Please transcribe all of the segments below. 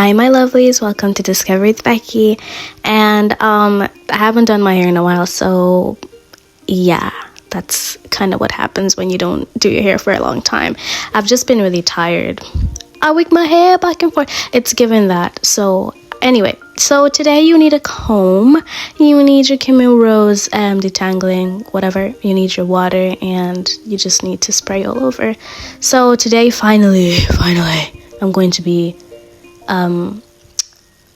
Hi my lovelies, welcome to Discovery with Becky. And I haven't done my hair in a while, so yeah, that's kind of what happens when you don't do your hair for a long time. I've just been really tired. I wig my hair back and forth. It's given that. So anyway, so today you need a comb, you need your Camille Rose detangling, whatever, you need your water, and you just need to spray all over. So today finally I'm going to be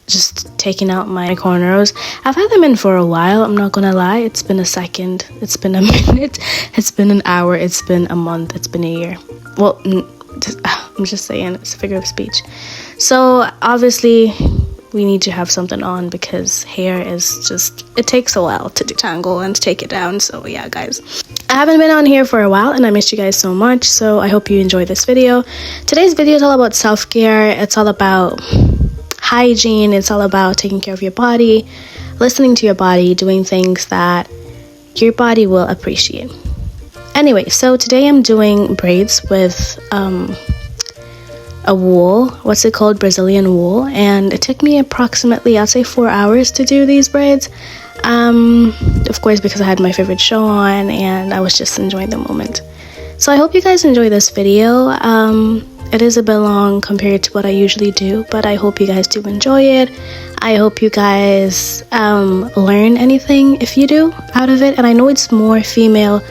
just taking out my cornrows. I've had them in for a while, I'm not gonna lie. It's been a second, it's been a minute, it's been an hour, it's been a month, it's been a year. Well, I'm just saying, it's a figure of speech. So obviously we need to have something on because hair is just, it takes a while to detangle and to take it down. So yeah guys, I haven't been on here for a while and I missed you guys so much, so I hope you enjoyed this video. Today's video is all about self-care. It's all about hygiene. It's all about taking care of your body, listening to your body, doing things that your body will appreciate. Anyway, so today I'm doing braids with a wool, what's it called, Brazilian wool, and it took me approximately, I'll say 4 hours to do these braids. Of course, because I had my favorite show on and I was just enjoying the moment. So I hope you guys enjoy this video. It is a bit long compared to what I usually do, but I hope you guys do enjoy it. I hope you guys learn anything, if you do, out of it. And I know it's more female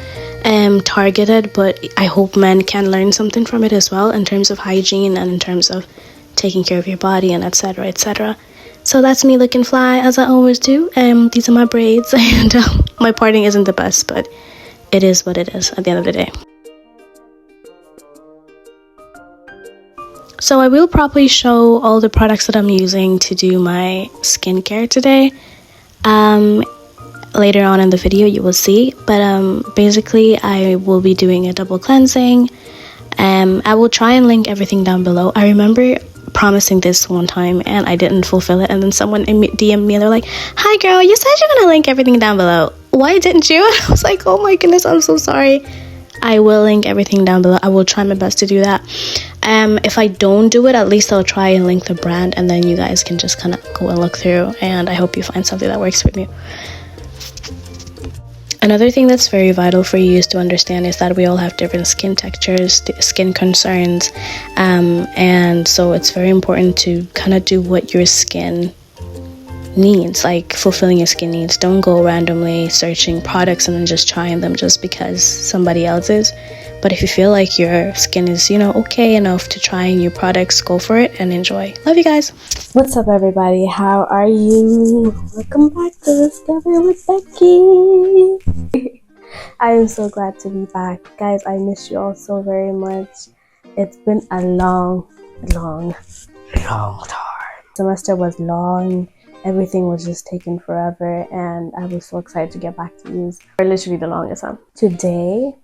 targeted, but I hope men can learn something from it as well, in terms of hygiene and in terms of taking care of your body and etc, etc. So that's me looking fly as I always do. These are my braids, and my parting isn't the best, but it is what it is at the end of the day. So I will probably show all the products that I'm using to do my skincare today. Later on in the video you will see, but basically I will be doing a double cleansing. I will try and link everything down below. I remember promising this one time and I didn't fulfill it, and then someone DM'd me and they're like, "Hi girl, you said you're gonna link everything down below. Why didn't you?" I was like, oh my goodness, I'm so sorry. I will link everything down below. I will try my best to do that. If I don't do it, at least I'll try and link the brand, and then you guys can just kind of go and look through, and I hope you find something that works with you. Another thing that's very vital for you is to understand is that we all have different skin textures, skin concerns, and so it's very important to kind of do what your skin needs, like fulfilling your skin needs. Don't go randomly searching products and then just trying them just because somebody else is. But if you feel like your skin is, you know, okay enough to try new products, go for it and enjoy. Love you guys. What's up everybody? How are you? Welcome back to Discovery with Becky. I am so glad to be back. Guys, I miss you all so very much. It's been a long time. Semester was long. Everything was just taking forever and I was so excited to get back to use for literally the longest time. Today,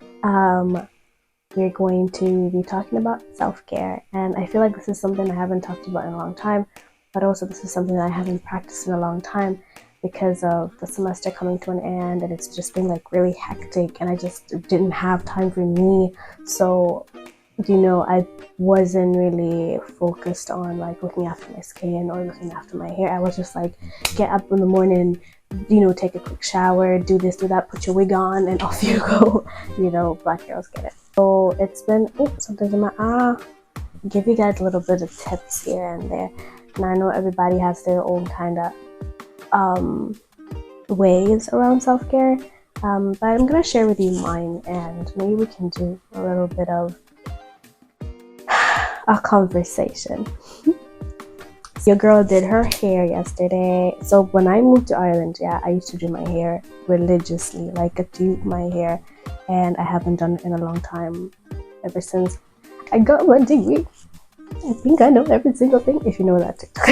we're going to be talking about self-care, and I feel like this is something I haven't talked about in a long time, but also this is something that I haven't practiced in a long time because of the semester coming to an end, and it's just been like really hectic and I just didn't have time for me. So you know, I wasn't really focused on like looking after my skin or looking after my hair. I was just like, get up in the morning, you know, take a quick shower, do this, do that, put your wig on, and off you go. You know, black girls get it. So it's been, something's in my give you guys a little bit of tips here and there. And I know everybody has their own kind of ways around self-care, but I'm gonna share with you mine, and maybe we can do a little bit of a conversation. Your girl did her hair yesterday. So when I moved to Ireland, yeah, I used to do my hair religiously, like I do my hair, and I haven't done it in a long time. Ever since I got my degree, I think I know every single thing, if you know that TikTok.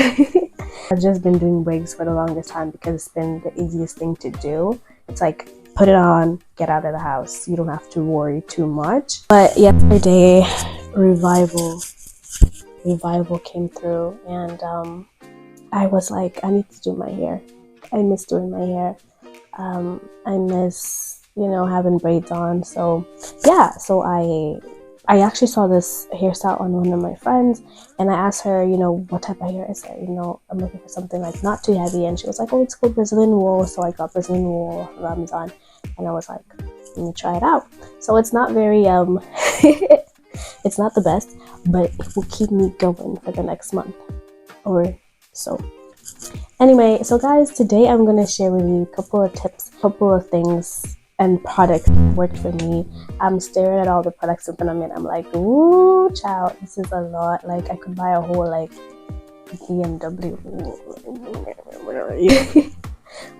I've just been doing wigs for the longest time because it's been the easiest thing to do. It's like, put it on, get out of the house. You don't have to worry too much. But yesterday, revival came through, and I was like, I need to do my hair. I miss doing my hair. I miss, you know, having braids on. So yeah, so I I actually saw this hairstyle on one of my friends, and I asked her, you know, what type of hair is it? You know, I'm looking for something like not too heavy, and she was like, oh, it's called Brazilian wool. So I got Brazilian wool on Amazon, and I was like, let me try it out. So it's not very it's not the best, but it will keep me going for the next month or so. Anyway, so guys, today I'm gonna share with you a couple of tips, couple of things and products that worked for me. I'm staring at all the products in front of me and I'm like, ooh, child, this is a lot. Like, I could buy a whole like BMW.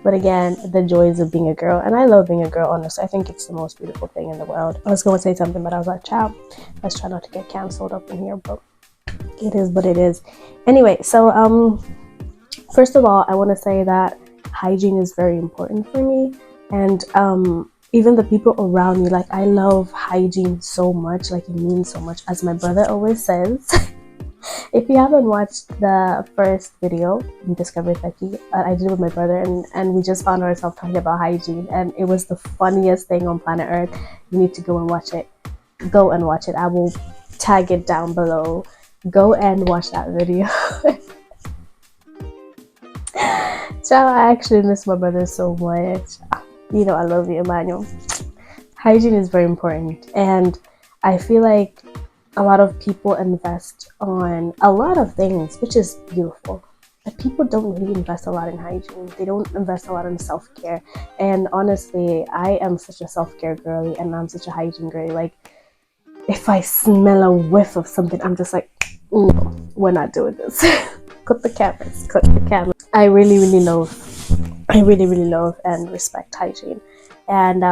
But again, the joys of being a girl, and I love being a girl, honestly. I think it's the most beautiful thing in the world. I was going to say something, but I was like, child, let's try not to get canceled up in here, but it is what it is. Anyway, so first of all, I want to say that hygiene is very important for me, and even the people around me, like, I love hygiene so much, like, it means so much. As my brother always says, if you haven't watched the first video in Discover with Becky, I did it with my brother, and we just found ourselves talking about hygiene, and it was the funniest thing on planet Earth. You need to go and watch it. Go and watch it. I will tag it down below. Go and watch that video. So I actually miss my brother so much. You know, I love you, Emmanuel. Hygiene is very important, and I feel like a lot of people invest on a lot of things, which is beautiful, but people don't really invest a lot in hygiene. They don't invest a lot in self-care, and honestly, I am such a self-care girly, and I'm such a hygiene girly. Like, if I smell a whiff of something, I'm just like, no, we're not doing this. Cut the cameras, cut the cameras. I really love and respect hygiene, and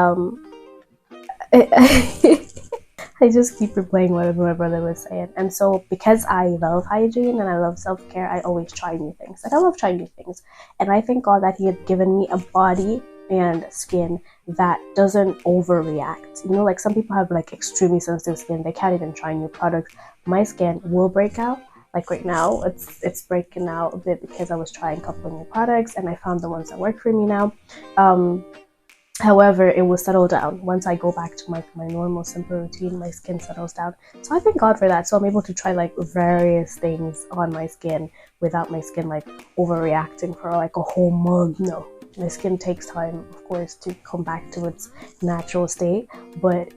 I just keep replaying what my brother was saying. And so because I love hygiene and I love self-care, I always try new things. Like, I love trying new things, and I thank God that he had given me a body and skin that doesn't overreact. You know, like, some people have like extremely sensitive skin, they can't even try new products. My skin will break out. Like right now, it's breaking out a bit because I was trying a couple of new products and I found the ones that work for me now. However, it will settle down. Once I go back to my normal simple routine, my skin settles down. So I thank God for that. So I'm able to try like various things on my skin without my skin like overreacting for like a whole month. No, my skin takes time, of course, to come back to its natural state, but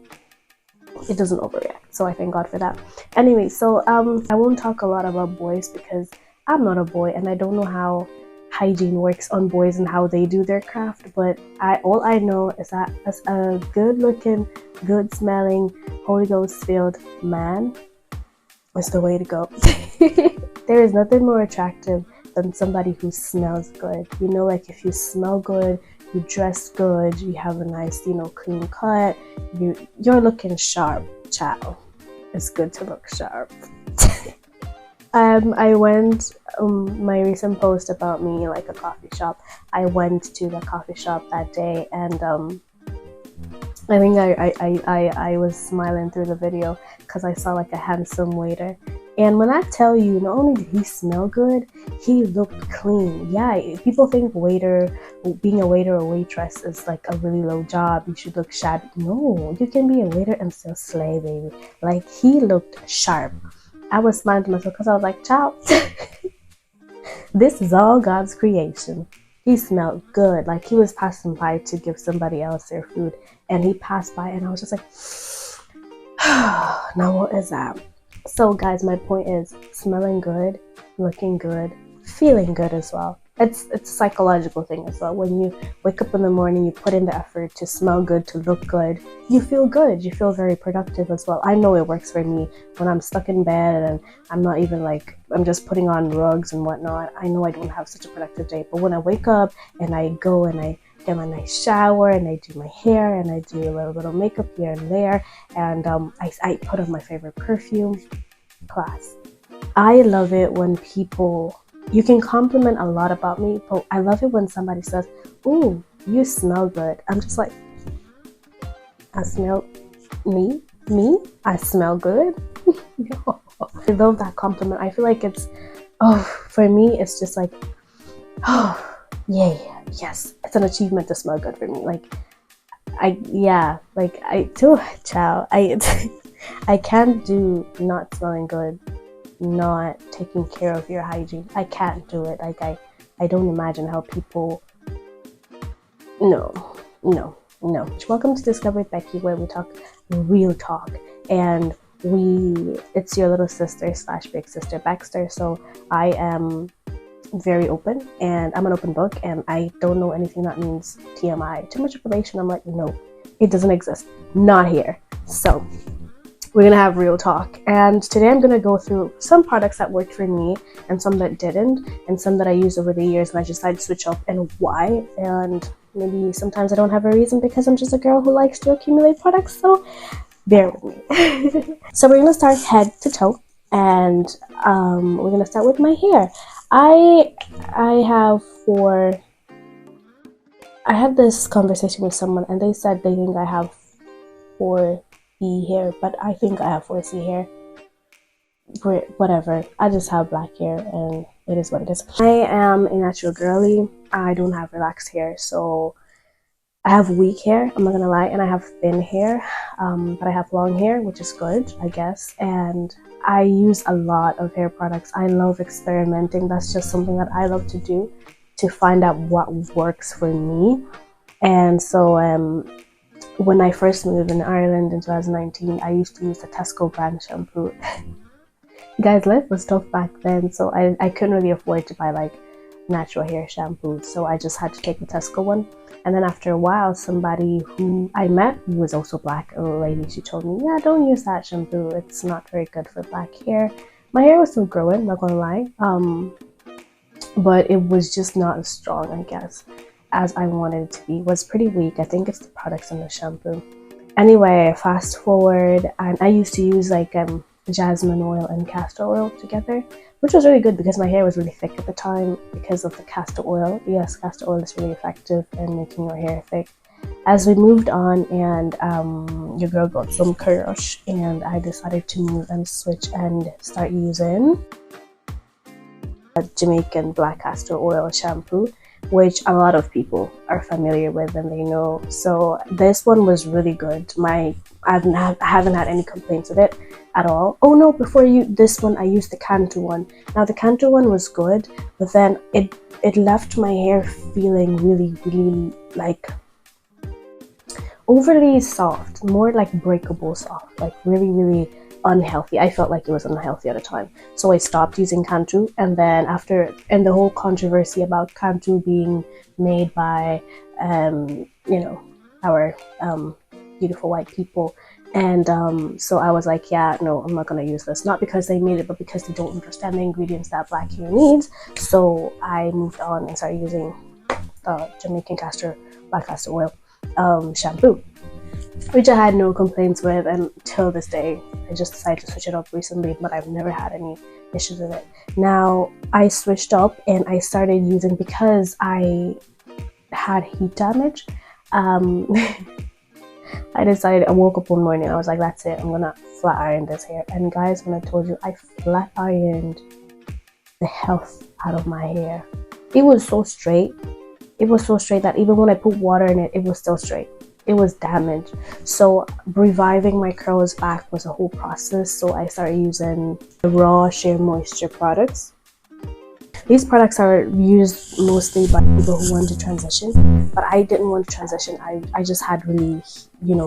it doesn't overreact. So I thank God for that. Anyway, so I won't talk a lot about boys because I'm not a boy and I don't know how hygiene works on boys and how they do their craft, but all I know is that as a good looking, good smelling, Holy Ghost filled man is the way to go. There is nothing more attractive than somebody who smells good. You know, like, if you smell good, you dress good, you have a nice, you know, clean cut, you're looking sharp, child. It's good to look sharp. I went, my recent post about me, like a coffee shop, I went to the coffee shop that day, and I think I was smiling through the video because I saw like a handsome waiter. And when I tell you, not only did he smell good, he looked clean. Yeah, people think being a waiter or waitress is like a really low job. You should look shabby. No, you can be a waiter and still slay, baby. Like, he looked sharp. I was smiling to myself because I was like, child, this is all God's creation. He smelled good. Like, he was passing by to give somebody else their food, and he passed by, and I was just like, now what is that? So guys, my point is smelling good, looking good, feeling good as well. It's a psychological thing as well. When you wake up in the morning, you put in the effort to smell good, to look good, you feel good, you feel very productive as well. I know it works for me when I'm stuck in bed and I'm not even like, I'm just putting on rugs and whatnot. I know I don't have such a productive day, but when I wake up and I go and I get my nice shower and I do my hair and I do a little bit of makeup here and there, and I put on my favorite perfume, class. I love it when people, you can compliment a lot about me, but I love it when somebody says, ooh, you smell good. I'm just like, I smell me, I smell good. No. I love that compliment. I feel like it's, for me, it's just like, yay, yes, it's an achievement to smell good for me. Like, I I can't do not smelling good, not taking care of your hygiene. I can't do it. Like I don't imagine how people. No. Welcome to Discover with Becky, where we talk real talk, and it's your little sister slash big sister Baxter. So I am very open, and I'm an open book, and I don't know anything that means TMI, too much information. I'm like, no, it doesn't exist, not here. So we're gonna have real talk, and today I'm gonna go through some products that worked for me and some that didn't, and some that I used over the years and I decided to switch up and why. And maybe sometimes I don't have a reason because I'm just a girl who likes to accumulate products, so bear with me. So we're gonna start head to toe, and we're gonna start with my hair. I had this conversation with someone, and they said they think I have 4B hair, but I think I have 4C hair. Whatever, I just have black hair, and it is what it is. I am a natural girly. I don't have relaxed hair, so I have weak hair, I'm not gonna lie, and I have thin hair, but I have long hair, which is good, I guess. And I use a lot of hair products. I love experimenting. That's just something that I love to do, to find out what works for me. And so when I first moved in Ireland in 2019, I used to use the Tesco brand shampoo. Guys, life was tough back then, so I couldn't really afford to buy like natural hair shampoo, so I just had to take the Tesco one. And then after a while, somebody who I met, who was also black, a lady, she told me, yeah, don't use that shampoo, it's not very good for black hair. My hair was still growing, not gonna lie, but it was just not as strong, I guess, as I wanted it to be. It was pretty weak. I think it's the products in the shampoo. Anyway, fast forward, and I used to use like jasmine oil and castor oil together, which was really good because my hair was really thick at the time because of the castor oil. Yes, castor oil is really effective in making your hair thick. As we moved on, and your girl got some courage, and I decided to move and switch and start using a Jamaican black castor oil shampoo, which a lot of people are familiar with and they know. So this one was really good. I haven't had any complaints with it at all. Oh no, this one I used the Cantu one. Now the Cantu one was good, but then it left my hair feeling really like overly soft, more like breakable soft, like really unhealthy. I felt like it was unhealthy at the time, so I stopped using Cantu. And then and the whole controversy about Cantu being made by our beautiful white people, and so I was like, yeah, no, I'm not gonna use this, not because they made it, but because they don't understand the ingredients that black hair needs. So I moved on and started using Jamaican black castor oil shampoo, which I had no complaints with, and till this day I just decided to switch it up recently, but I've never had any issues with it. Now I switched up and I started using, because I had heat damage, I woke up one morning, I was like, that's it, I'm gonna flat iron this hair. And guys, when I told you, I flat ironed the health out of my hair. It was so straight that even when I put water in it, it was still straight. It was damaged. So reviving my curls back was a whole process. So I started using the raw sheer moisture products. These products are used mostly by people who want to transition, but I didn't want to transition. I just had really,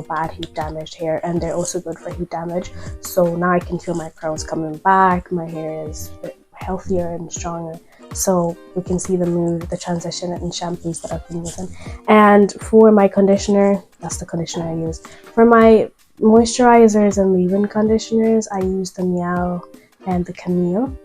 bad heat damaged hair, and they're also good for heat damage. So now I can feel my curls coming back. My hair is healthier and stronger. So we can see the transition in shampoos that I've been using. And for my conditioner, that's the conditioner I use. For my moisturizers and leave-in conditioners, I use the Yall and the Camille.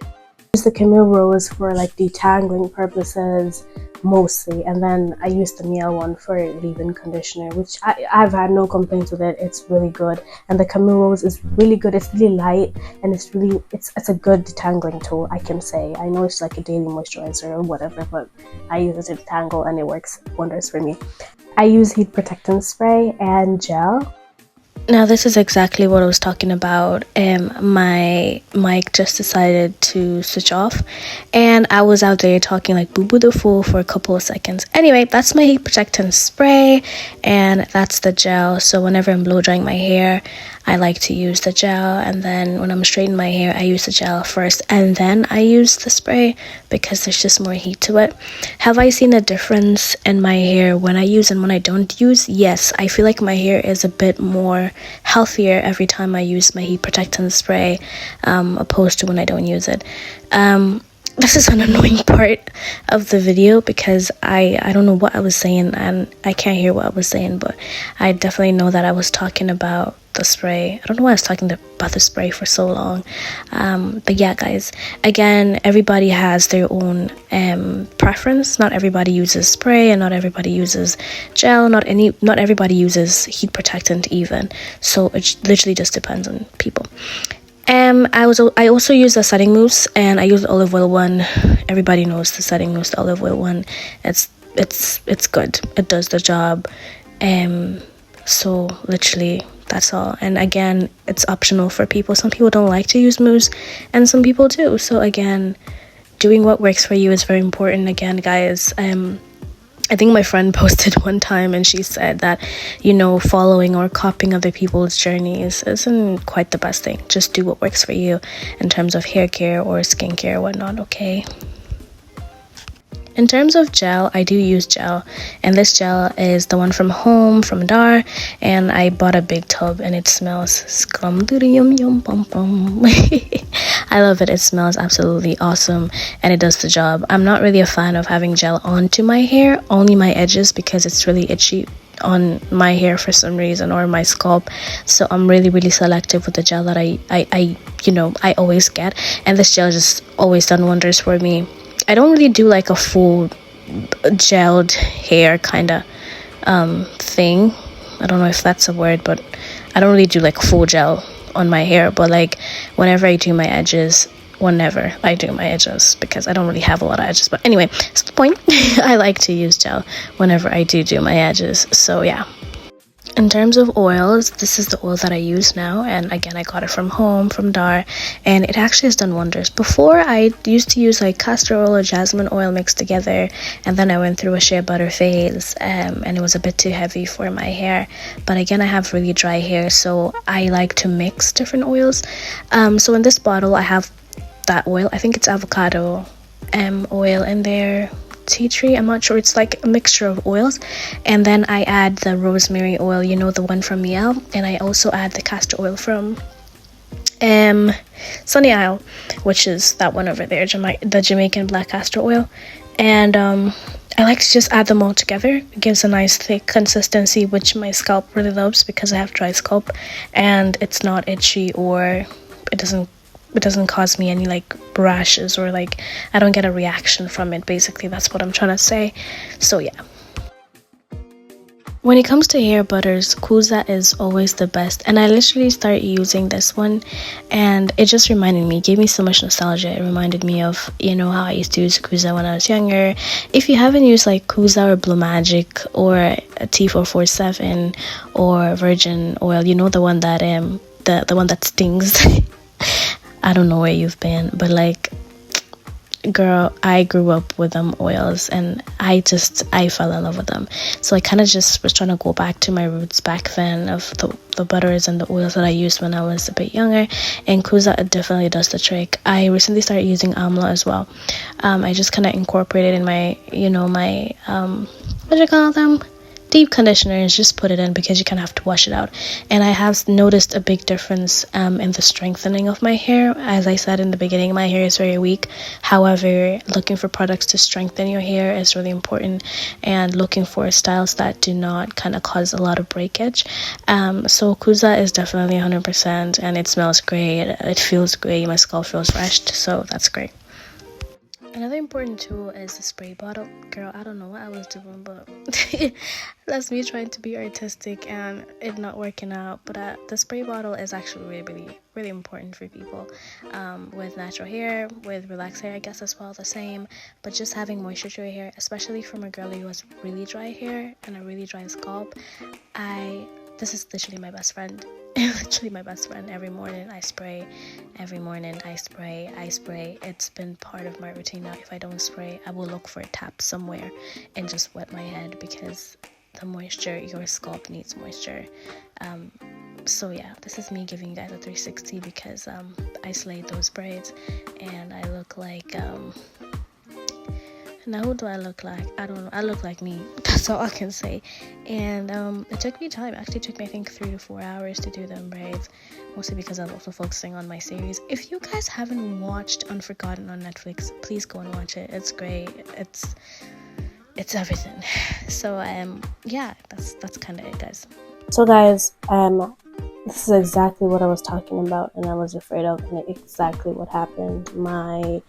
I use the Camille Rose for like detangling purposes mostly, and then I use the Yall one for leave-in conditioner, which I've had no complaints with it. It's really good, and the Camille Rose is really good. It's really light, and it's a good detangling tool, I can say. I know it's like a daily moisturizer or whatever, but I use it to detangle and it works wonders for me. I use heat protectant spray and gel. Now this is exactly what I was talking about. My mic just decided to switch off, and I was out there talking like boo boo the fool for a couple of seconds. Anyway, that's my heat protectant spray, and that's the gel. So whenever I'm blow drying my hair, I like to use the gel, and then when I'm straightening my hair, I use the gel first, and then I use the spray because there's just more heat to it. Have I seen a difference in my hair when I use and when I don't use? Yes, I feel like my hair is a bit more healthier every time I use my heat protectant spray, opposed to when I don't use it. This is an annoying part of the video because I don't know what I was saying, and I can't hear what I was saying, but I definitely know that I was talking about the spray. I don't know why I was talking about the spray for so long. But yeah, guys, again, everybody has their own preference. Not everybody uses spray, and not everybody uses gel. Not everybody uses heat protectant even. So it literally just depends on people. I also use the setting mousse, and I use the olive oil one. Everybody knows the setting mousse, the olive oil one. It's good. It does the job. So literally that's all. And again, it's optional for people. Some people don't like to use mousse, and some people do. So again, doing what works for you is very important. Again, guys, I think my friend posted one time, and she said that, following or copying other people's journeys isn't quite the best thing. Just do what works for you in terms of hair care or skincare or whatnot, okay? In terms of gel, I do use gel, and this gel is the one from home, from Dar, and I bought a big tub, and it smells scum yum yum bum bum. I love it. It smells absolutely awesome, and it does the job. I'm not really a fan of having gel onto my hair, only my edges, because it's really itchy on my hair for some reason, or my scalp. So I'm really selective with the gel that I always get, and this gel just always done wonders for me. I don't really do like a full gelled hair kind of thing. I don't know if that's a word, but I don't really do like full gel on my hair. But like whenever I do my edges, because I don't really have a lot of edges. But anyway, that's the point. I like to use gel whenever I do my edges. So yeah. In terms of oils, this is the oil that I use now, and again, I got it from home, from Dar, and it actually has done wonders. Before, I used to use like castor oil or jasmine oil mixed together, and then I went through a shea butter phase, and it was a bit too heavy for my hair. But again, I have really dry hair, so I like to mix different oils. So in this bottle, I have that oil. I think it's avocado oil in there. Tea tree, I'm not sure. It's like a mixture of oils, and then I add the rosemary oil, the one from Yall, and I also add the castor oil from Sunny Isle, which is that one over there, the Jamaican black castor oil. And I like to just add them all together. It gives a nice thick consistency, which my scalp really loves because I have dry scalp, and it's not itchy, or it doesn't cause me any like rashes, or like I don't get a reaction from it. Basically, that's what I'm trying to say. So yeah, when it comes to hair butters, Kuza is always the best, and I literally started using this one, and it just gave me so much nostalgia. It reminded me of how I used to use Kuza when I was younger. If you haven't used like Kuza or Blue Magic or T447 or Virgin oil, the one that the one that stings. I don't know where you've been, but like, girl, I grew up with them oils, and I fell in love with them. So I kind of just was trying to go back to my roots back then of the butters and the oils that I used when I was a bit younger, and Kuza definitely does the trick. I recently started using Amla as well. I just kind of incorporated in my what do you call them, deep conditioners, just put it in because you kind of have to wash it out. And I have noticed a big difference in the strengthening of my hair. As I said in the beginning, my hair is very weak. However, looking for products to strengthen your hair is really important, and looking for styles that do not kind of cause a lot of breakage. So Kuza is definitely 100%, and it smells great. It feels great. My scalp feels fresh, so that's great. Another important tool is the spray bottle. Girl, I don't know what I was doing, but that's me trying to be artistic and it not working out. But the spray bottle is actually really important for people with natural hair, with relaxed hair, I guess as well, the same. But just having moisture to your hair, especially from a girl who has really dry hair and a really dry scalp, this is literally my best friend. Literally my best friend. Every morning I spray. It's been part of my routine now. If I don't spray, I will look for a tap somewhere and just wet my head, because the moisture, your scalp needs moisture. So yeah, this is me giving you guys a 360, because I slayed those braids and I look like now who do I look like? I don't know. I look like me. That's all I can say. And it took me time. It actually took me, I think, 3 to 4 hours to do them braids, mostly because I was also focusing on my series. If you guys haven't watched Unforgotten on Netflix, please go and watch it. It's great. It's everything. So yeah, that's kind of it, guys. So guys, this is exactly what I was talking about and I was afraid of, and exactly what happened. My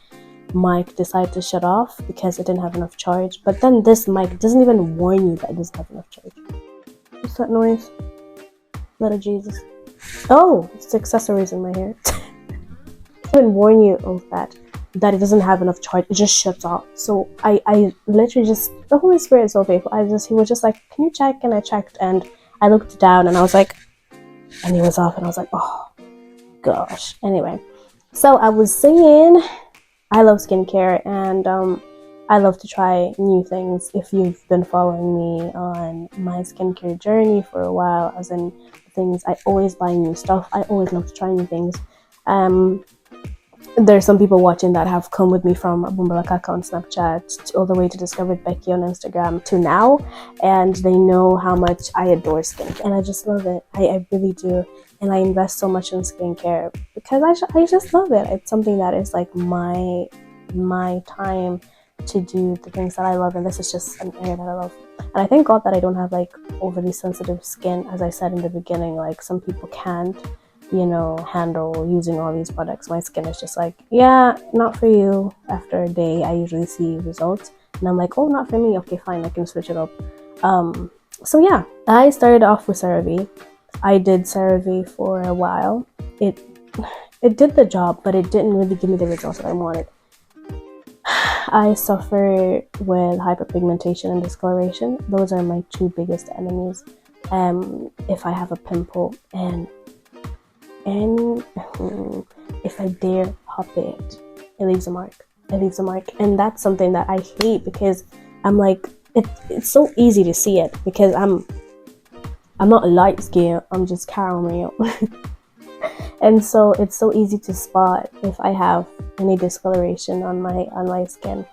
mic decided to shut off because it didn't have enough charge, but then this mic doesn't even warn you that it doesn't have enough charge. What's that noise? Blood of Jesus. Oh, it's the accessories in my hair. It doesn't warn you of that it doesn't have enough charge. It just shuts off. So I literally just, the Holy Spirit is so faithful. He was just like, can you check? And I checked and I looked down and I was like, and he was off and I was like, oh gosh. Anyway, so I was saying I love skincare and I love to try new things. If you've been following me on my skincare journey for a while, as in things, I always buy new stuff. I always love to try new things. There's some people watching that have come with me from Bumbalakaka on Snapchat all the way to Discover with Becky on Instagram to now, and they know how much I adore skincare, and I just love it. I really do, and I invest so much in skincare because I just love it. It's something that is like my time to do the things that I love, and this is just an area that I love. And I thank God that I don't have like overly sensitive skin, as I said in the beginning. Like some people can't, handle using all these products. My skin is just like, yeah, not for you. After a day, I usually see results, and I'm like, oh, not for me. Okay, fine, I can switch it up. So yeah, I started off with CeraVe. I did CeraVe for a while. It did the job, but it didn't really give me the results that I wanted. I suffer with hyperpigmentation and discoloration. Those are my two biggest enemies. If I have a pimple and if I dare pop it leaves a mark. And that's something that I hate, because I'm like, it's so easy to see it, because I'm not light skin, I'm just caramel. And so it's so easy to spot if I have any discoloration on my skin.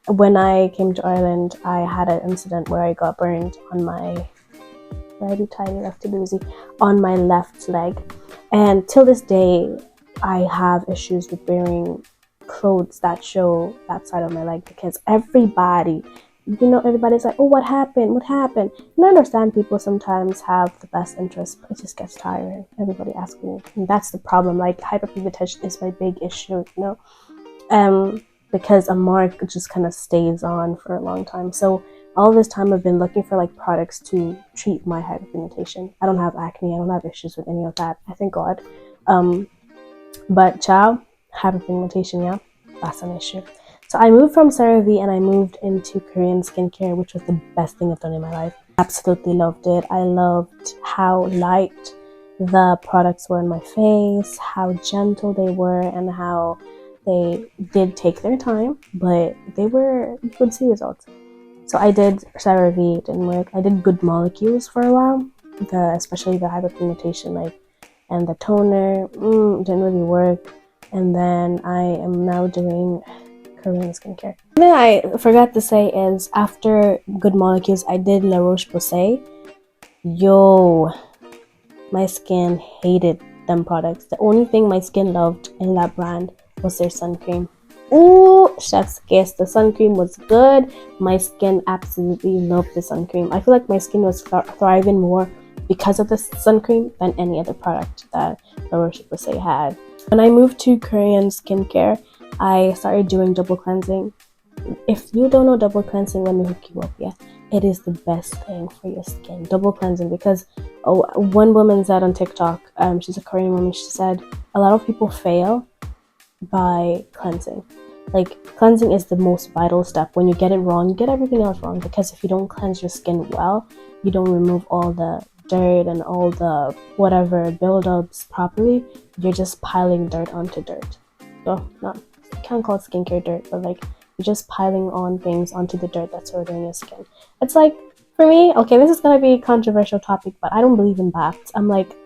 When I came to Ireland, I had an incident where I got burned on my on my left leg, and till this day I have issues with wearing clothes that show that side of my leg, because everybody's like, oh, what happened? And I understand people sometimes have the best interest, but it just gets tiring. Everybody asking me, and that's the problem. Like, hyperpigmentation is my big issue, because a mark just kind of stays on for a long time. So all this time I've been looking for like products to treat my hyperpigmentation. I don't have acne, I don't have issues with any of that, I thank God. But hyperpigmentation, yeah, that's an issue. So I moved from CeraVe and I moved into Korean skincare, which was the best thing I've done in my life. Absolutely loved it. I loved how light the products were in my face, how gentle they were, and how they did take their time, but you could see results. So I did CeraVe, it didn't work. I did Good Molecules for a while, especially the hyperpigmentation, and the toner, didn't really work. And then I am now doing Korean skincare. Something I forgot to say is, after Good Molecules, I did La Roche-Posay. Yo, my skin hated them products. The only thing my skin loved in that brand was their sun cream. Ooh, chef's kiss. The sun cream was good. My skin absolutely loved the sun cream. I feel like my skin was thriving more because of the sun cream than any other product that La Roche-Posay had. When I moved to Korean skincare, I started doing double cleansing. If you don't know double cleansing, let me hook you up, yeah. It is the best thing for your skin, double cleansing, because one woman said on TikTok, she's a Korean woman, she said a lot of people fail by cleansing. Like, cleansing is the most vital step. When you get it wrong, you get everything else wrong, because if you don't cleanse your skin well, you don't remove all the dirt and all the whatever buildups properly, you're just piling dirt onto dirt. So, not, can't call it skincare dirt, but like, you're just piling on things onto the dirt that's already in your skin. It's like, for me, okay, this is gonna be a controversial topic, but I don't believe in baths. I'm like,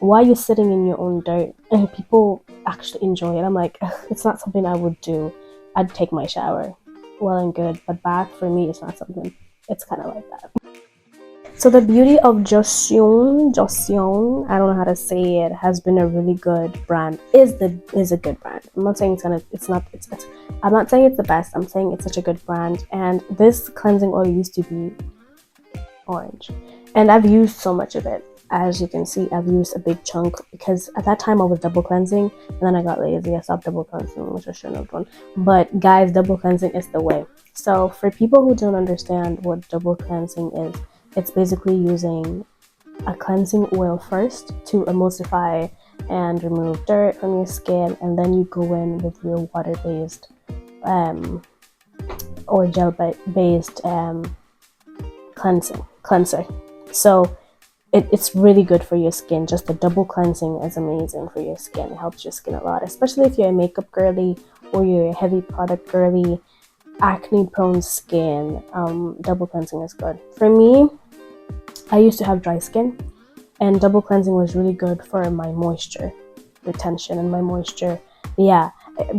why are you sitting in your own dirt? And people actually enjoy it. I'm like, it's not something I would do. I'd take my shower, well and good, but bath for me is not something. It's kind of like that. So the beauty of Joseon, I don't know how to say it, has been a really good brand. Is a good brand. I'm not saying I'm not saying it's the best. I'm saying it's such a good brand. And this cleansing oil used to be orange, and I've used so much of it. As you can see, I've used a big chunk, because at that time I was double cleansing, and then I got lazy. I stopped double cleansing, which I shouldn't have done. But guys, double cleansing is the way. So for people who don't understand what double cleansing is, it's basically using a cleansing oil first to emulsify and remove dirt from your skin, and then you go in with your water-based or gel-based cleanser. So it's really good for your skin. Just the double cleansing is amazing for your skin. It helps your skin a lot, especially if you're a makeup girly or you're a heavy product girly, acne prone skin. Double cleansing is good. For me, I used to have dry skin, and double cleansing was really good for my moisture retention and my moisture. Yeah,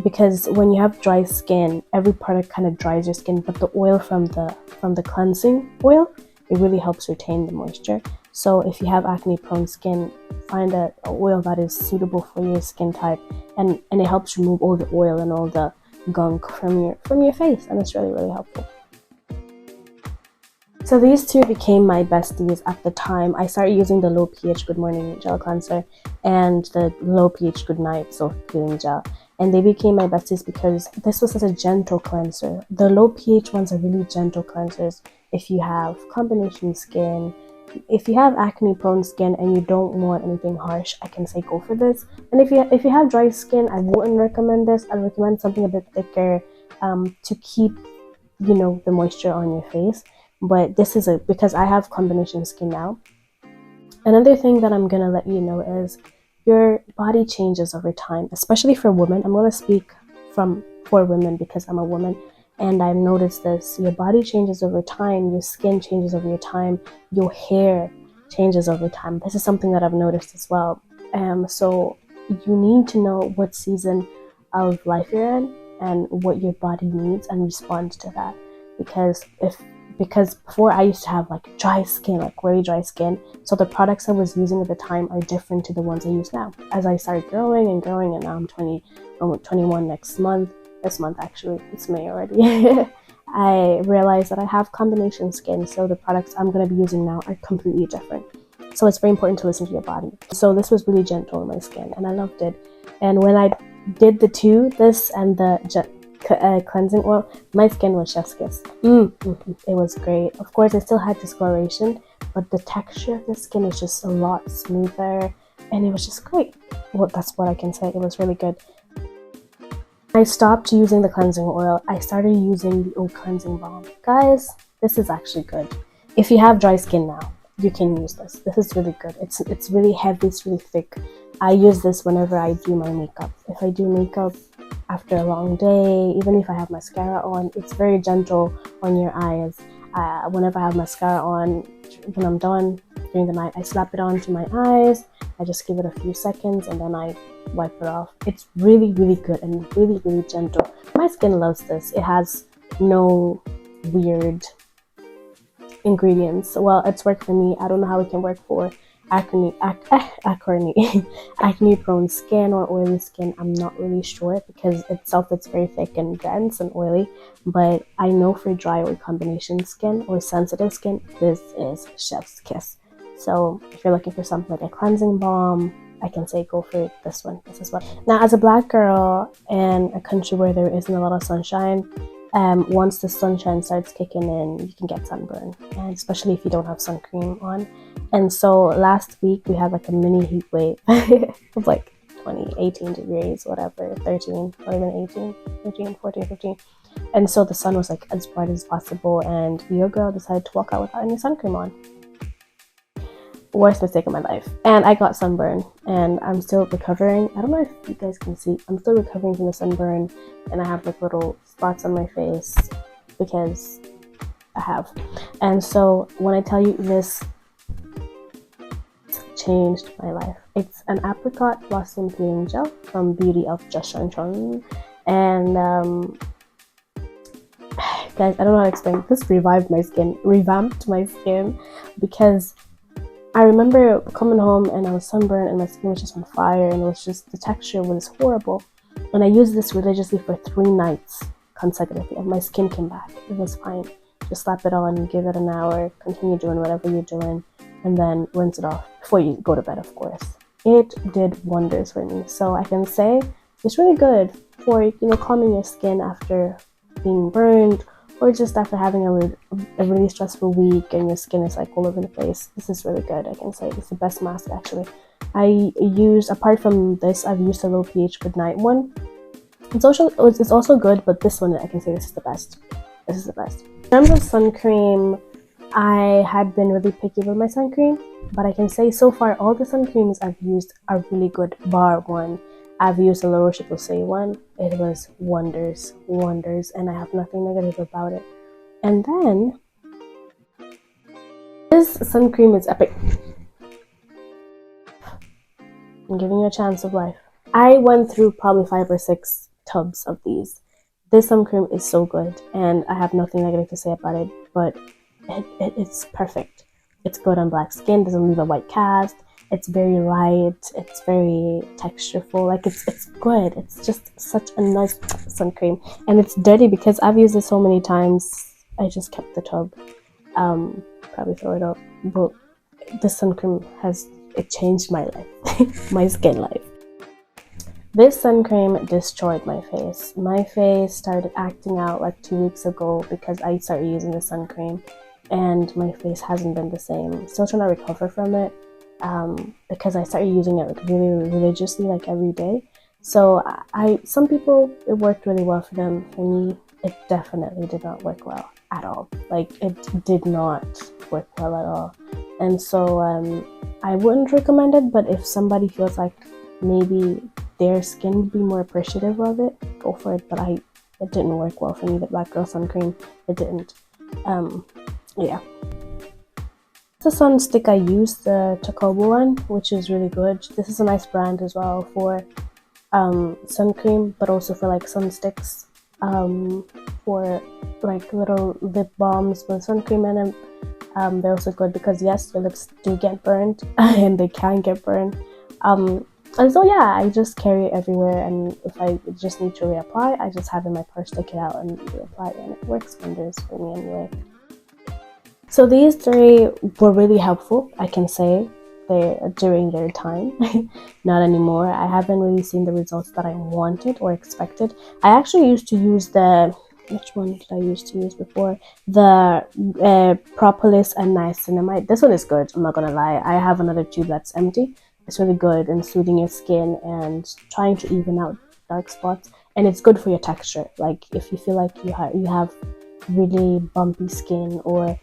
because when you have dry skin, every product kind of dries your skin, but the oil from the cleansing oil, it really helps retain the moisture. So if you have acne prone skin, find an oil that is suitable for your skin type, and it helps remove all the oil and all the gunk from your face, and it's really, really helpful. So these two became my besties at the time. I started using the low pH Good Morning Gel Cleanser and the low pH Good Night Soft Peeling Gel. And they became my besties because this was such a gentle cleanser. The low pH ones are really gentle cleansers. If you have combination skin, if you have acne prone skin and you don't want anything harsh, I can say go for this. And if you have dry skin, I wouldn't recommend this. I'd recommend something a bit thicker to keep, the moisture on your face. But this is because I have combination skin now. Another thing that I'm gonna let you know is your body changes over time, especially for women. I'm gonna speak for women because I'm a woman, and I've noticed this. Your body changes over time, your skin changes over your time, your hair changes over time. This is something that I've noticed as well. So you need to know what season of life you're in and what your body needs and respond to that. Because before I used to have like dry skin, like really dry skin. So the products I was using at the time are different to the ones I use now. As I started growing, and now I'm 21 next month. This month actually, it's May already. I realized that I have combination skin, so the products I'm going to be using now are completely different. So it's very important to listen to your body. So this was really gentle on my skin, and I loved it. And when I did the two, this and the cleansing oil, my skin was chef's kiss. It was great. Of course, I still had discoloration, but the texture of the skin was just a lot smoother, and it was just great. Well, that's what I can say. It was really good. I stopped using the cleansing oil. I started using the oat cleansing balm. Guys, this is actually good. If you have dry skin now, you can use this. This is really good. It's really heavy, it's really thick. I use this whenever I do my makeup. If I do makeup after a long day, even if I have mascara on, it's very gentle on your eyes. Whenever I have mascara on, when I'm done during the night, I slap it onto my eyes. I just give it a few seconds and then I wipe it off. It's really, really good and really, really gentle. My skin loves this. It has no weird ingredients. Well, it's worked for me. I don't know how it can work for acne prone skin or oily skin. I'm not really sure because itself it's very thick and dense and oily, but I know for dry or combination skin or sensitive skin, this is chef's kiss. So if you're looking for something like a cleansing balm, I can say go for this one. This is what. Now, as a black girl in a country where there isn't a lot of sunshine, once the sunshine starts kicking in, you can get sunburn, and especially if you don't have sun cream on. And so last week we had like a mini heat wave of like 20, 18 degrees, whatever, 13, not even 18, 13, 14, 15. And so the sun was like as bright as possible, and your girl decided to walk out without any sun cream on. Worst mistake of my life. And I got sunburn, and I'm still recovering. I don't know if you guys can see, I'm still recovering from the sunburn, and I have like little spots on my face because I have. And so when I tell you this changed my life, it's an apricot blossom peeling gel from Beauty of Just Chon. And guys, I don't know how to explain. This revamped my skin, because I remember coming home and I was sunburned and my skin was just on fire, and it was just, the texture was horrible. And I used this religiously for 3 nights consecutively, and my skin came back. It was fine. Just slap it on, give it an hour, continue doing whatever you're doing, and then rinse it off before you go to bed, of course. It did wonders for me. So I can say it's really good for, you know, calming your skin after being burned, or just after having a really stressful week and your skin is like all over the place. This is really good. I can say it's the best mask actually. I use, apart from this, I've used a low pH good night one. It's also good, but this one, I can say this is the best. This is the best. In terms of sun cream, I had been really picky with my sun cream, but I can say so far all the sun creams I've used are really good, bar one. I've used the La Roche-Posay one. It was wonders, and I have nothing negative about it. And then this sun cream is epic. I'm giving you a chance of life. I went through probably 5 or 6 tubs of these. This sun cream is so good, and I have nothing negative to say about it, but it's perfect. It's good on black skin, doesn't leave a white cast. It's very light, it's very textureful, like it's good. It's just such a nice sun cream, and it's dirty because I've used it so many times. I just kept the tub, probably throw it out, but this sun cream it changed my life, my skin life. This sun cream destroyed my face. My face started acting out like 2 weeks ago because I started using the sun cream, and my face hasn't been the same. Still trying to recover from it. Because I started using it like really religiously, like every day. So some people, it worked really well for them. For me, it definitely did not work well at all. Like, it did not work well at all. And so I wouldn't recommend it, but if somebody feels like maybe their skin would be more appreciative of it, go for it. But it didn't work well for me. The Black Girl Sun Cream, it didn't. Yeah. The sun stick I use, the Tacobo one, which is really good. This is a nice brand as well for sun cream, but also for like sun sticks, for like little lip balms with sun cream in them. They're also good because yes, your lips do get burned and they can get burned. And so yeah, I just carry it everywhere, and if I just need to reapply, I just have it in my purse, take it out and reapply, and it works wonders for me anyway. So these 3 were really helpful, I can say, during their time. Not anymore. I haven't really seen the results that I wanted or expected. I actually used to use which one did I used to use before? The propolis and niacinamide. This one is good, I'm not gonna lie. I have another tube that's empty. It's really good in soothing your skin and trying to even out dark spots. And it's good for your texture. Like, if you feel like you have really bumpy skin, or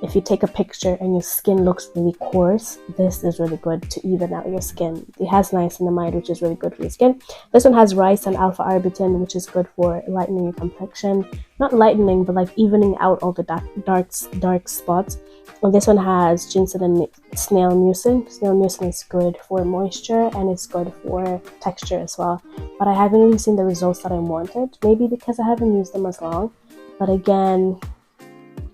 if you take a picture and your skin looks really coarse, this is really good to even out your skin. It has niacinamide, which is really good for your skin. This one has rice and alpha-arbutin, which is good for lightening your complexion. Not lightening, but like evening out all the dark spots. And this one has ginseng and snail mucin. Snail mucin is good for moisture, and it's good for texture as well. But I haven't really seen the results that I wanted. Maybe because I haven't used them as long. But again,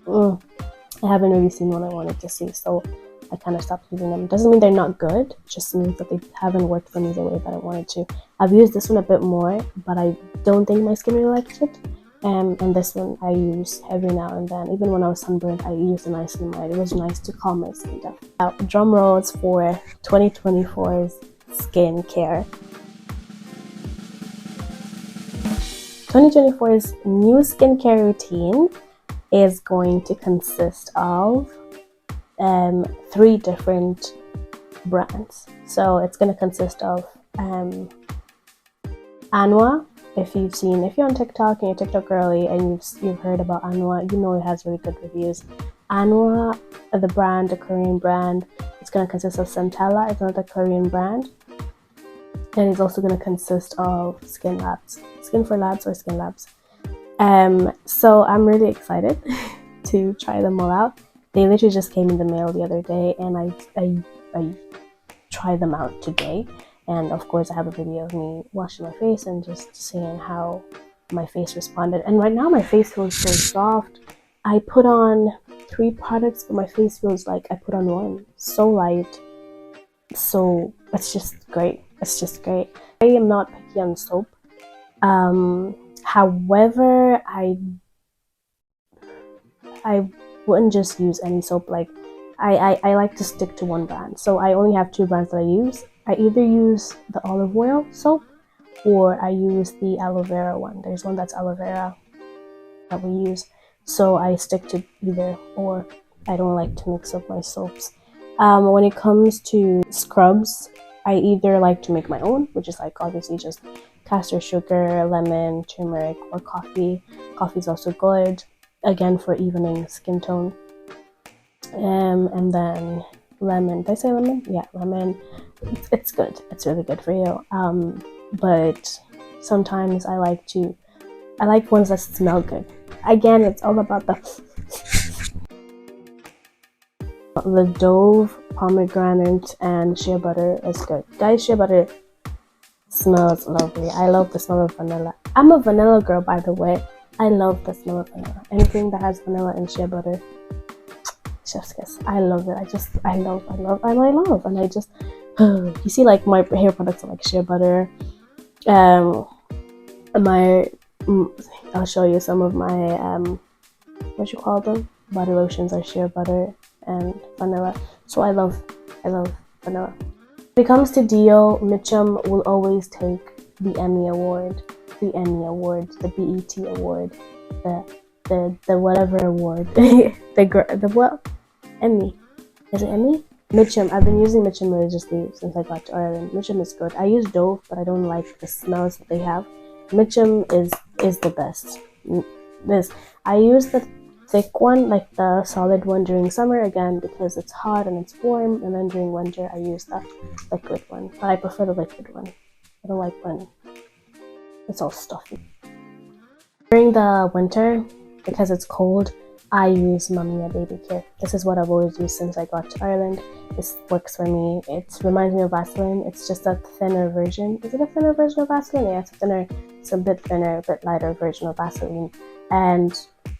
I haven't really seen what I wanted to see, so I kind of stopped using them. Doesn't mean they're not good, just means that they haven't worked for me the way that I wanted to. I've used this one a bit more, but I don't think my skin really liked it. And this one I use every now and then. Even when I was sunburned, I used a niacinamide. It was nice to calm my skin down. Now, drum rolls for 2024's skincare. 2024's new skincare routine is going to consist of 3 different brands. So it's going to consist of Anwa. If you're on TikTok and you're TikTok girly and you've heard about Anwa, you know it has really good reviews. Anwa, the brand, a Korean brand, it's going to consist of Centella, it's another Korean brand, and it's also going to consist of Skin Labs, Skin for Labs or Skin Labs. So I'm really excited to try them all out. They literally just came in the mail the other day, and I tried them out today. And of course, I have a video of me washing my face and just seeing how my face responded. And right now, my face feels so soft. I put on 3 products, but my face feels like I put on 1. So light. So it's just great. It's just great. I am not picky on soap. However, I wouldn't just use any soap. Like I like to stick to one brand. So I only have 2 brands that I use. I either use the olive oil soap or I use the aloe vera one. There's one that's aloe vera that we use. So I stick to either or. I don't like to mix up my soaps. When it comes to scrubs, I either like to make my own, which is like obviously just castor sugar, lemon, turmeric, or coffee. Coffee is also good, again for evening skin tone. And then lemon. Did I say lemon? Yeah, lemon. It's good. It's really good for you. But sometimes I like ones that smell good. Again, it's all about the Dove pomegranate and shea butter is good. Guys, shea butter smells lovely. I love the smell of vanilla. I'm a vanilla girl, by the way. I love the smell of vanilla. Anything that has vanilla and shea butter, chef's kiss. I love it. I love. And I just, you see, like my hair products are like shea butter. I'll show you some of my, what you call them? Body lotions are shea butter and vanilla. So I love vanilla. When it comes to Dio, Mitchum will always take the Emmy Award, the BET Award, the whatever award, the what? Emmy. Is it Emmy? Mitchum. I've been using Mitchum religiously since I got to Ireland. Mitchum is good. I use Dove, but I don't like the smells that they have. Mitchum is the best. I use the thick one, like the solid one during summer, again because it's hot and it's warm, and then during winter I use the liquid one. But I prefer the liquid one. I don't like when it's all stuffy. During the winter, because it's cold, I use Mamiya Baby Care. This is what I've always used since I got to Ireland. This works for me. It reminds me of Vaseline. It's just a thinner version. Is it a thinner version of Vaseline? Yeah, it's a bit thinner, a bit lighter version of Vaseline. And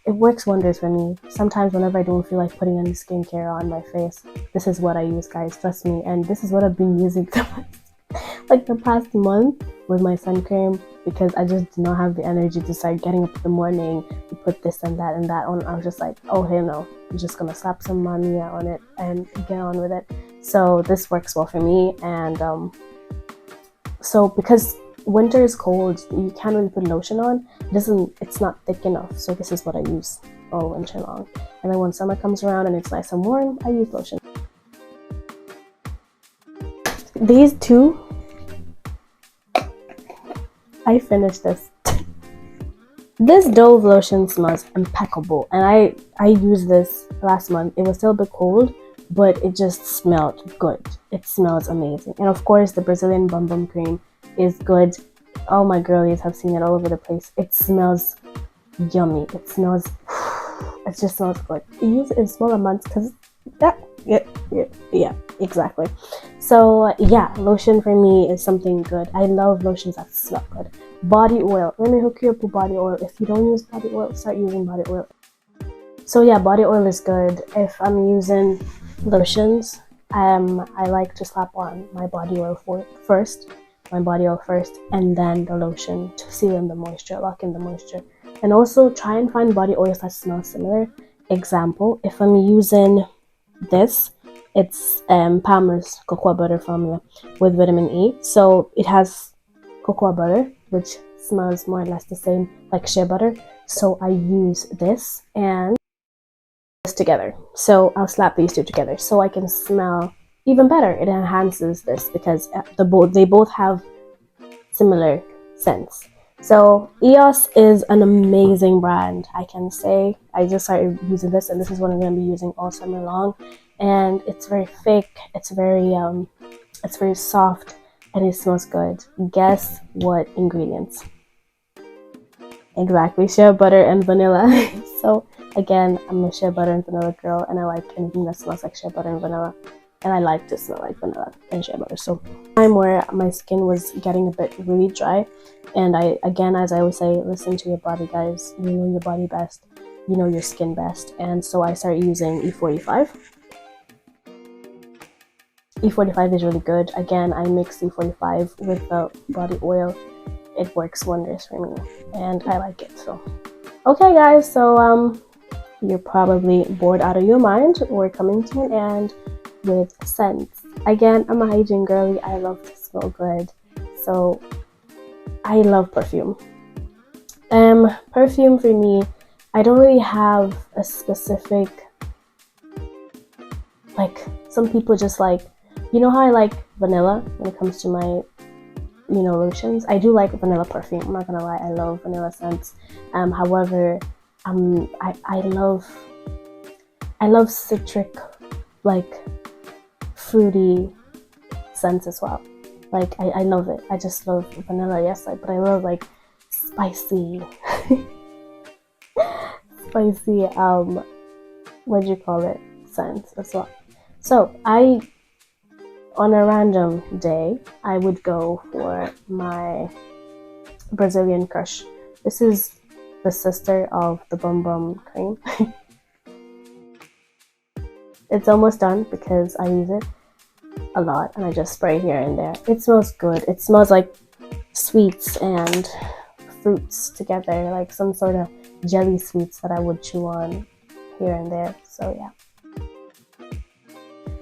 it works wonders for me. Sometimes whenever I don't feel like putting any skincare on my face, this is what I use, guys. Trust me. And this is what I've been using like the past month with my sun cream, because I just did not have the energy to start getting up in the morning to put this and that on. I was just like, oh hey no, I'm just gonna slap some Mamiya on it and get on with it. So this works well for me. And so because winter is cold, you can't really put lotion on. It's not thick enough. So this is what I use all winter long. And then when summer comes around and it's nice and warm, I use lotion. These two, I finished this. This Dove lotion smells impeccable, and I used this last month. It was still a bit cold, but it just smelled good. It smells amazing. And of course, the Brazilian Bum Bum Cream is good. All my girlies have seen it all over the place. It smells yummy. It just smells good. You use it in small amounts because yeah, exactly. So yeah, lotion for me is something good. I love lotions that smell good. Body oil. Let me hook you up with body oil. If you don't use body oil, start using body oil. So yeah, body oil is good. If I'm using lotions, I like to slap on my body oil first, and then the lotion to seal in the moisture, lock in the moisture. And also try and find body oils that smell similar. Example, if I'm using this, it's Palmer's cocoa butter formula with vitamin E. So it has cocoa butter, which smells more or less the same like shea butter. So I use this and this together. So I'll slap these two together so I can smell even better. It enhances this because they both have similar scents. So EOS is an amazing brand, I can say. I just started using this, and this is what I'm going to be using all summer long. And it's very thick, it's very soft, and it smells good. Guess what ingredients? Exactly, shea butter and vanilla. So again, I'm a shea butter and vanilla girl, and I like anything that smells like shea butter and vanilla. And I like to smell like vanilla and shea butter. So time where my skin was getting a bit really dry, and again, as I always say, listen to your body, guys. You know your body best, you know your skin best. And so I started using E45. E45 is really good. Again, I mix E45 with the body oil. It works wonders for me, and I like it. So okay guys, so you're probably bored out of your mind. We're coming to an end with scents. Again, I'm a hygiene girly. I love to smell good, so I love perfume. Perfume for me, I don't really have a specific, like, some people just like, you know how I like vanilla when it comes to my, you know, lotions. I do like vanilla perfume, I'm not gonna lie. I love vanilla scents. However, I love citric, like fruity scents as well. Like I love it. I just love vanilla, yes, but I love like spicy spicy what do you call it, scents as well. So on a random day, I would go for my Brazilian Crush. This is the sister of the Bum Bum cream. It's almost done because I use it a lot, and I just spray here and there. It smells good. It smells like sweets and fruits together, like some sort of jelly sweets that I would chew on here and there. So yeah,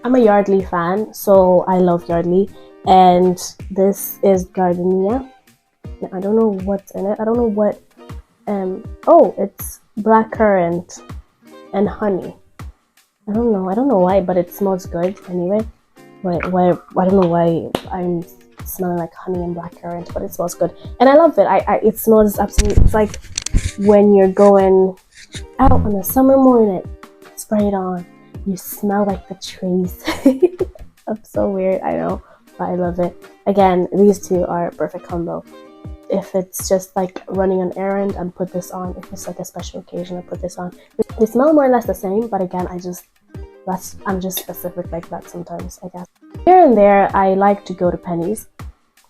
I'm a Yardley fan, so I love Yardley. And this is Gardenia. I don't know what's in it. I don't know what oh, it's blackcurrant and honey. I don't know why, but it smells good anyway. Why I don't know why I'm smelling like honey and blackcurrant, but it smells good, and I love it. It smells absolutely, it's like when you're going out on a summer morning, spray it on, you smell like the trees. That's so weird, I know, but I love it. Again, these two are a perfect combo. If it's just like running an errand, and put this on. If it's like a special occasion, I put this on. They smell more or less the same, but again, I'm just specific like that sometimes, I guess. Here and there, I like to go to Penny's,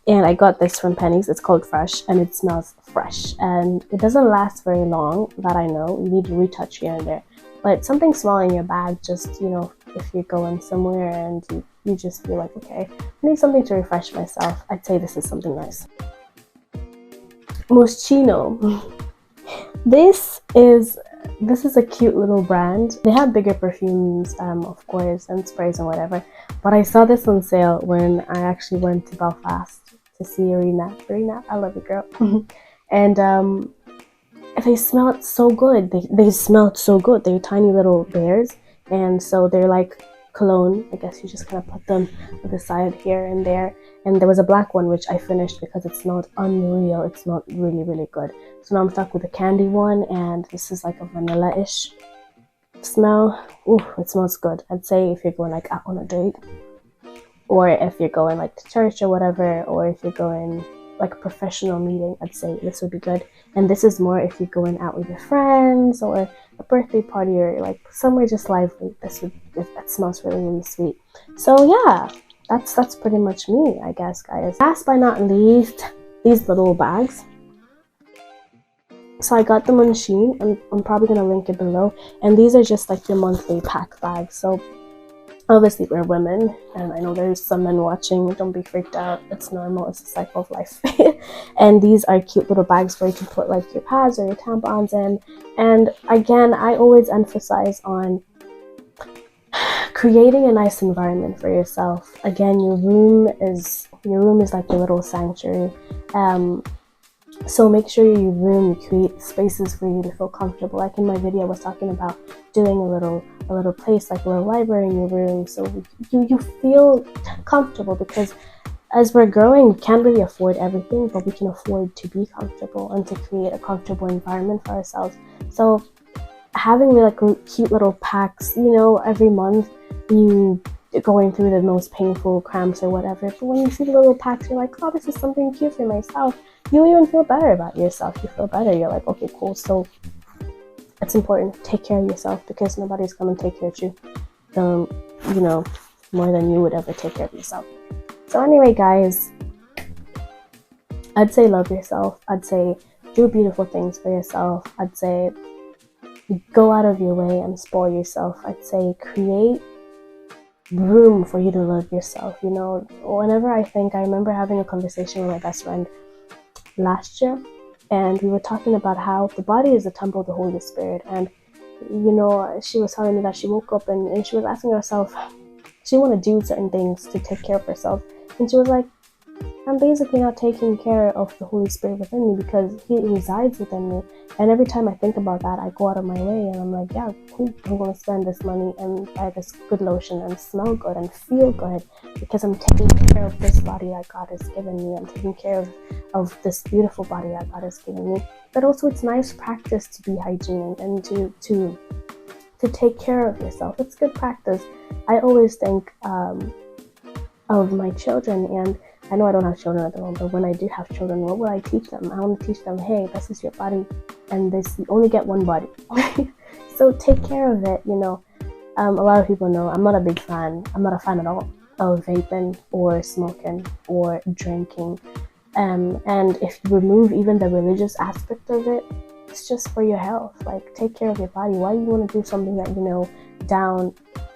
and I got this from Penny's. It's called Fresh, and it smells fresh, and it doesn't last very long, that I know. You need to retouch here and there, but something small in your bag, just, you know, if you're going somewhere and you just feel like, okay, I need something to refresh myself, I'd say this is something nice. Moschino. This is a cute little brand. They have bigger perfumes, of course, and sprays and whatever, but I saw this on sale when I actually went to Belfast to see Arena, I love you, girl. And they smelled so good. They smelled so good. They're tiny little bears, and so they're like cologne. I guess you just kind of put them on the side here and there. And there was a black one which I finished because it smelled unreal. It smelled really, really good. So now I'm stuck with a candy one, and this is like a vanilla-ish smell. Ooh, it smells good. I'd say if you're going like out on a date, or if you're going like to church or whatever, or if you're going like a professional meeting, I'd say this would be good. And this is more if you're going out with your friends, or a birthday party, or like somewhere just lively. That smells really, really sweet. So yeah, that's pretty much me, I guess, guys. Last but not least, these little bags. So I got them on Shein, and I'm probably gonna link it below. And these are just like your monthly pack bags. So obviously we're women, and I know there's some men watching. Don't be freaked out. It's normal. It's a cycle of life. And these are cute little bags where you can put like your pads or your tampons in. And again, I always emphasize on creating a nice environment for yourself. Again, your room is like your little sanctuary. So make sure you create spaces for you to feel comfortable. Like in my video, I was talking about doing a little place, like a little library in your room, so you feel comfortable, because as we're growing, we can't really afford everything, but we can afford to be comfortable and to create a comfortable environment for ourselves. So having like cute little packs, every month, you going through the most painful cramps or whatever, but when you see the little packs, you're like, oh, this is something cute for myself. You even feel better about yourself. You feel better. You're like, okay, cool. So it's important. Take care of yourself, because nobody's going to take care of you, more than you would ever take care of yourself. So anyway, guys, I'd say love yourself. I'd say do beautiful things for yourself. I'd say go out of your way and spoil yourself. I'd say create room for you to love yourself. Whenever I remember having a conversation with my best friend last year, and we were talking about how the body is the temple of the Holy Spirit. And she was telling me that she woke up and she was asking herself, she wanted to do certain things to take care of herself, and she was like, I'm basically not taking care of the Holy Spirit within me, because He resides within me. And every time I think about that, I go out of my way and I'm like, yeah, cool, I'm going to spend this money and buy this good lotion and smell good and feel good, because I'm taking care of this body that God has given me. I'm taking care of this beautiful body that God has given me. But also, it's nice practice to be hygienic and to take care of yourself. It's good practice. I always think of my children, and I know I don't have children at the moment, but when I do have children, what will I teach them? I want to teach them, hey, this is your body, and you only get one body. So take care of it. A lot of people know I'm not a fan at all of vaping or smoking or drinking. And if you remove even the religious aspect of it, it's just for your health. Like, take care of your body. Why do you want to do something that, down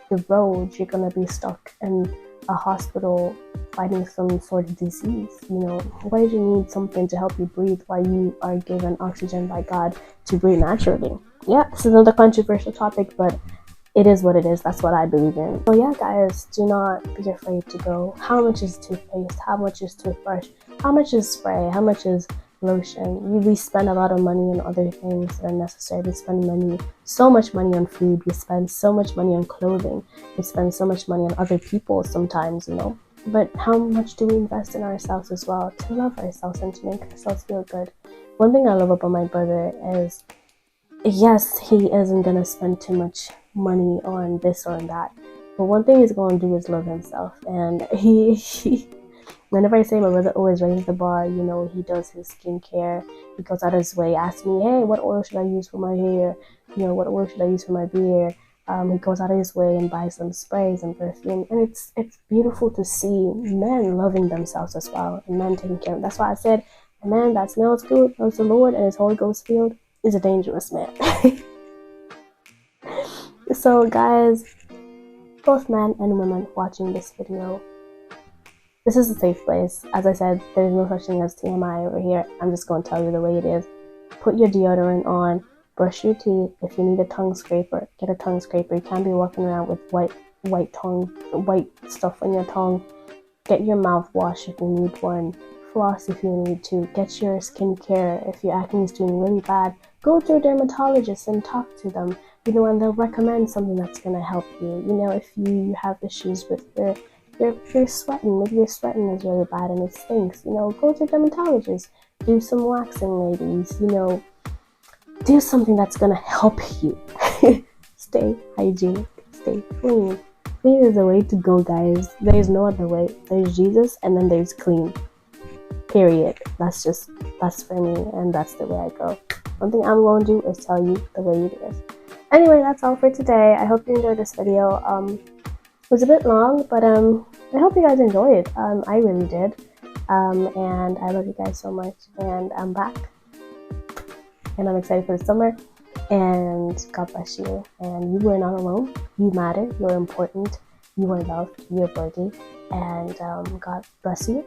the road, you're going to be stuck in a hospital fighting some sort of disease? Why do you need something to help you breathe while you are given oxygen by God to breathe naturally? Yeah, this is another controversial topic, but it is what it is. That's what I believe in. So yeah, guys, do not be afraid to go. How much is toothpaste? How much is toothbrush? How much is spray? How much is lotion? We spend a lot of money on other things that are necessary. We spend so much money on food. We spend so much money on clothing. We spend so much money on other people sometimes, But how much do we invest in ourselves as well, to love ourselves and to make ourselves feel good? One thing I love about my brother is, yes, he isn't going to spend too much money on this or that, but one thing he's going to do is love himself. And he whenever I say my brother always raises the bar, he does his skincare. He goes out of his way, asks me, hey, what oil should I use for my hair? What oil should I use for my beard? He goes out of his way and buys some sprays and perfume. And it's beautiful to see men loving themselves as well, and men taking care of them. That's why I said, a man that smells good, loves the Lord, and is Holy Ghost filled is a dangerous man. So guys, both men and women watching this video, this is a safe place. As I said, there's no such thing as TMI over here. I'm just going to tell you the way it is. Put your deodorant on, brush your teeth. If you need a tongue scraper, get a tongue scraper. You can't be walking around with white stuff on your tongue. Get your mouthwash if you need one. Floss if you need to. Get your skincare. If your acne is doing really bad, go to a dermatologist and talk to them. And they'll recommend something that's going to help you. If you have issues with you're sweating, maybe your sweating is really bad and it stinks, go to a dermatologist. Do some waxing, ladies, do something that's going to help you. Stay hygienic, stay clean. Clean is the way to go, guys. There's no other way. There's Jesus, and then there's clean. Period. That's for me, and that's the way I go. One thing I'm going to do is tell you the way it is. Anyway, that's all for today. I hope you enjoyed this video. It was a bit long, but I hope you guys enjoyed. I really did. And I love you guys so much, and I'm back. And I'm excited for the summer, and God bless you. And you are not alone. You matter. You're important. You are loved. You're worthy. And God bless you.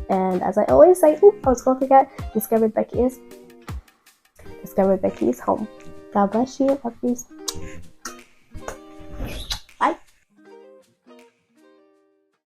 And as I always say, I was going to forget, Discover with Becky is home. God bless you. Love you.